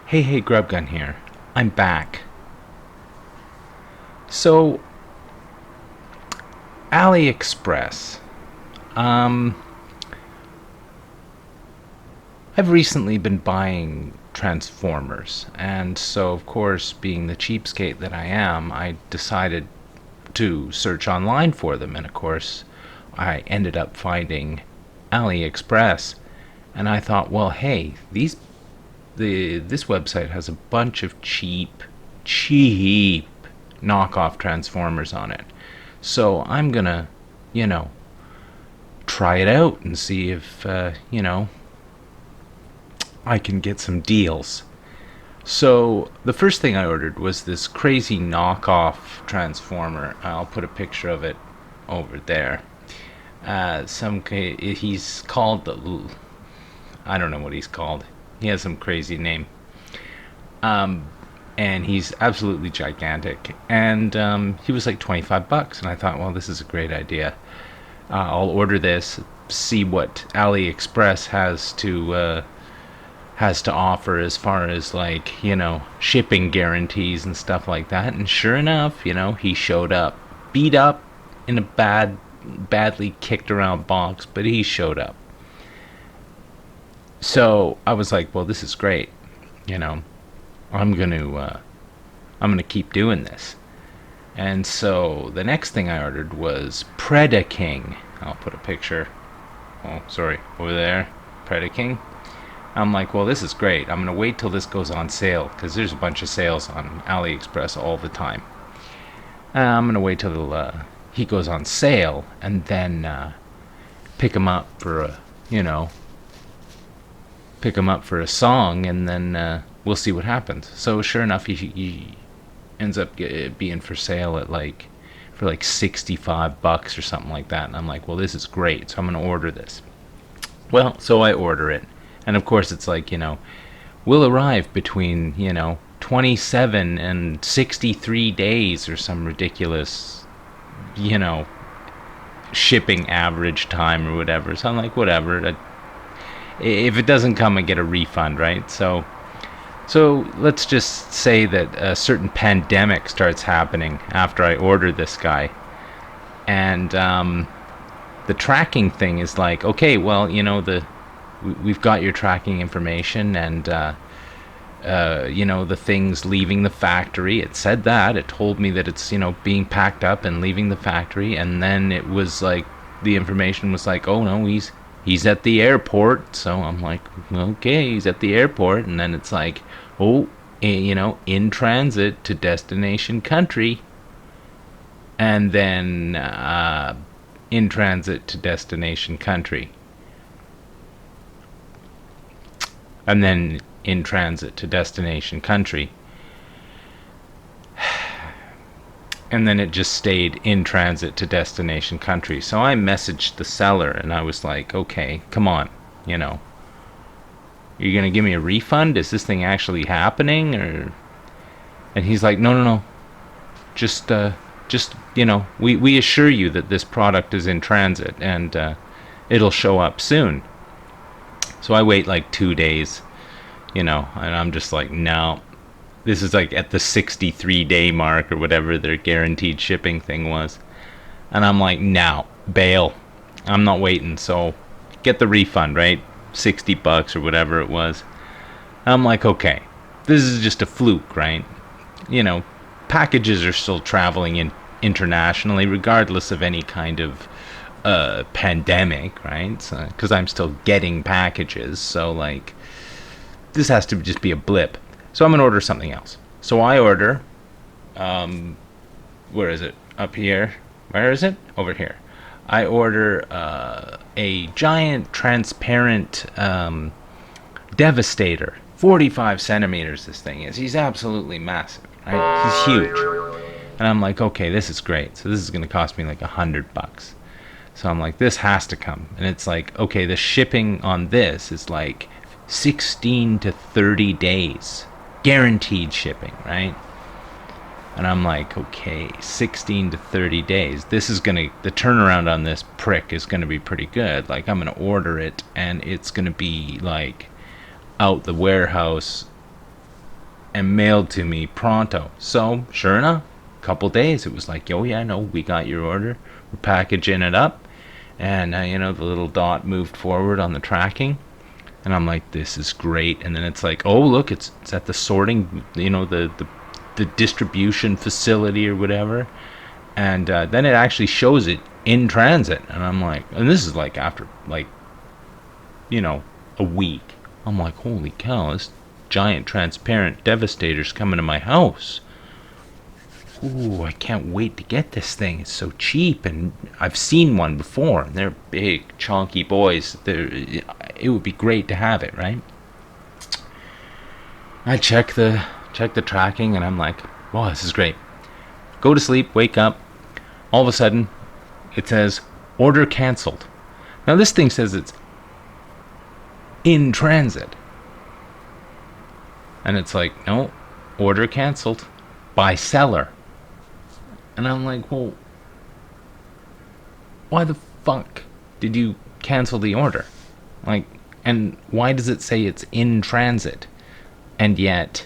Hey, Grubgun here. I'm back. So, AliExpress. Um, I've recently been buying Transformers, and so, of course, being the cheapskate that I am, I decided to search online for them, and of course, I ended up finding AliExpress, and I thought, well, hey, this website has a bunch of cheap knockoff Transformers on it. So I'm gonna, you know, try it out and see if, I can get some deals. So the first thing I ordered was this crazy knockoff Transformer. I'll put a picture of it over there. He's called, I don't know what he's called. He has some crazy name. And he's absolutely gigantic. And he was like $25, and I thought, well, this is a great idea. I'll order this, see what AliExpress has to offer as far as like shipping guarantees and stuff like that. And sure enough, he showed up, beat up in a badly kicked around box, but he showed up. So I was like, well, this is great. You know, I'm gonna keep doing this. And so the next thing I ordered was Predaking. I'll put a picture. Oh, sorry, over there, Predaking. I'm like, well, this is great. I'm gonna wait till this goes on sale because there's a bunch of sales on AliExpress all the time. I'm gonna wait till he goes on sale and then pick him up for a, pick him up for a song, and then we'll see what happens. So sure enough, he ends up being for sale at for like $65 or something like that. And I'm like, well, this is great, so I'm gonna order this. Well, so I order it, and of course it's like, will arrive between 27 and 63 days or some ridiculous shipping average time or whatever. So I'm like, whatever. If it doesn't come, I get a refund, right? So let's just say that a certain pandemic starts happening after I order this guy, and the tracking thing is like, okay, well, we've got your tracking information, and the things leaving the factory. It said that it told me that it's being packed up and leaving the factory, and then it was like the information was like, oh no, he's at the airport. So I'm like, okay, he's at the airport. And then it's like, oh, in transit to destination country. And then in transit to destination country. And then in transit to destination country. And then it just stayed in transit to destination country. So I messaged the seller and I was like, okay, come on, you're gonna give me a refund? Is this thing actually happening? And he's like, no, just we assure you that this product is in transit, and it'll show up soon. So I wait like 2 days, and I'm just like, no. This is like at the 63-day mark or whatever their guaranteed shipping thing was. And I'm like, no, bail. I'm not waiting. So get the refund, right? $60 or whatever it was. I'm like, okay, this is just a fluke, right? Packages are still traveling internationally regardless of any kind of pandemic, right? Because I'm still getting packages. So like, this has to just be a blip. So I'm going to order something else. So I order, where is it? Up here. Where is it? Over here. I order a giant transparent Devastator. 45 centimeters this thing is. He's absolutely massive, right? He's huge. And I'm like, okay, this is great. So this is going to cost me like $100. So I'm like, this has to come. And it's like, okay, the shipping on this is like 16 to 30 days. Guaranteed shipping, right? And I'm like, okay, 16 to 30 days. The turnaround on this prick is gonna be pretty good. Like, I'm gonna order it and it's gonna be like out the warehouse and mailed to me pronto. So, sure enough, a couple days, it was like, oh yeah, no, we got your order. We're packaging it up. And, the little dot moved forward on the tracking. And I'm like, this is great. And then it's like, oh, look, it's at the sorting, the distribution facility or whatever. And then it actually shows it in transit. And I'm like, and this is like after, like, a week. I'm like, holy cow, this giant transparent Devastator's coming to my house. Ooh, I can't wait to get this thing. It's so cheap, and I've seen one before, and they're big, chunky boys. It would be great to have it, right? I check the tracking, and I'm like, wow, this is great. Go to sleep, wake up. All of a sudden, it says, order canceled. Now, this thing says it's in transit. And it's like, no, order canceled by seller. And I'm like, well, why the fuck did you cancel the order? Like, and why does it say it's in transit? And yet,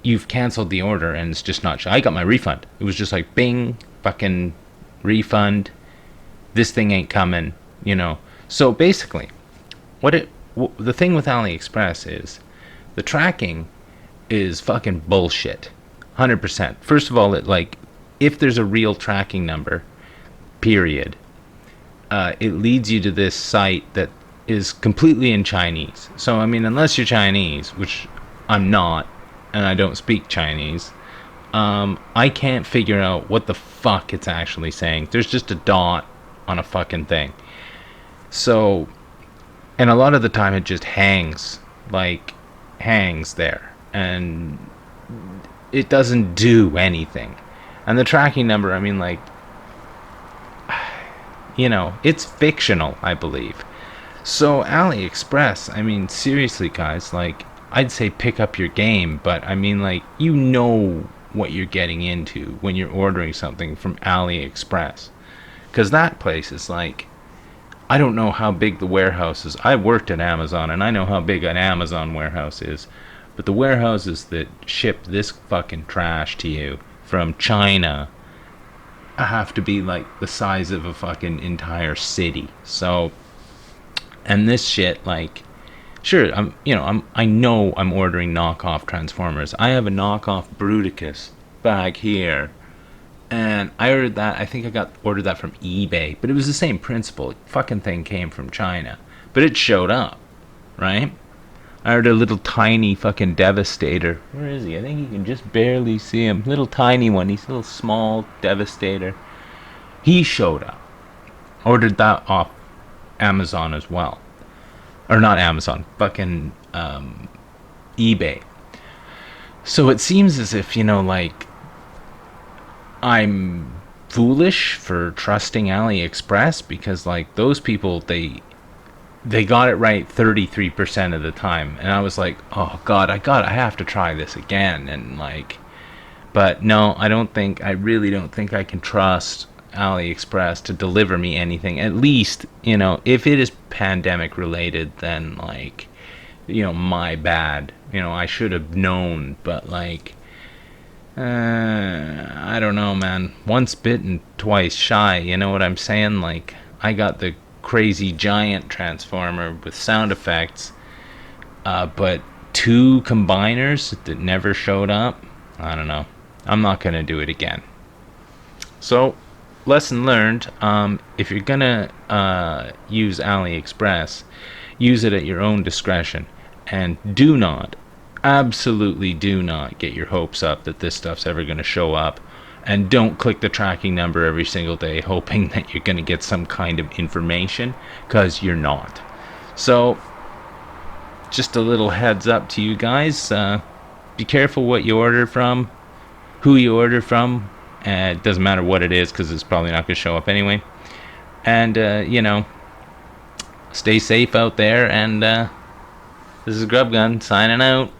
you've canceled the order and it's just not... I got my refund. It was just like, bing, fucking refund. This thing ain't coming, So basically, the thing with AliExpress is, the tracking is fucking bullshit. 100%. First of all, if there's a real tracking number, period, it leads you to this site that is completely in Chinese. So, unless you're Chinese, which I'm not, and I don't speak Chinese, I can't figure out what the fuck it's actually saying. There's just a dot on a fucking thing. So, and a lot of the time it just hangs there. And it doesn't do anything. And the tracking number, it's fictional, I believe. So AliExpress, seriously, guys, I'd say pick up your game, but what you're getting into when you're ordering something from AliExpress. Because that place is I don't know how big the warehouse is. I worked at Amazon, and I know how big an Amazon warehouse is. But the warehouses that ship this fucking trash to you from China have to be the size of a fucking entire city. So, and this shit, sure, I know I'm ordering knockoff Transformers. I have a knockoff Bruticus bag here, and I ordered that. I think I ordered that from eBay, but it was the same principle. Fucking thing came from China, but it showed up, right? I ordered a little tiny fucking Devastator. Where is he? I think you can just barely see him. Little tiny one. He's a little small Devastator. He showed up. Ordered that off Amazon as well. Or not Amazon. Fucking eBay. So it seems as if, I'm foolish for trusting AliExpress because, those people, they got it right 33% of the time, and I was like, oh god, I have to try this again, and but no, I really don't think I can trust AliExpress to deliver me anything. At least, if it is pandemic related, then my bad. I should have known, but I don't know, man. Once bitten, twice shy, you know what I'm saying? I got the crazy giant transformer with sound effects, but 2 combiners that never showed up. I don't know. I'm not gonna do it again. So, lesson learned. If you're gonna use AliExpress, use it at your own discretion, and absolutely do not get your hopes up that this stuff's ever gonna show up. And don't click the tracking number every single day hoping that you're going to get some kind of information, because you're not. So, just a little heads up to you guys. Be careful what you order from, who you order from. It doesn't matter what it is, because it's probably not going to show up anyway. And, stay safe out there. And this is Grubgun signing out.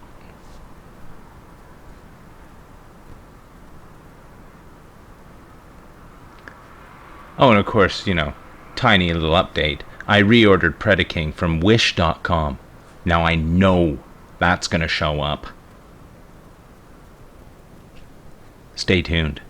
Oh, and of course, tiny little update. I reordered Predaking from Wish.com. Now I know that's going to show up. Stay tuned.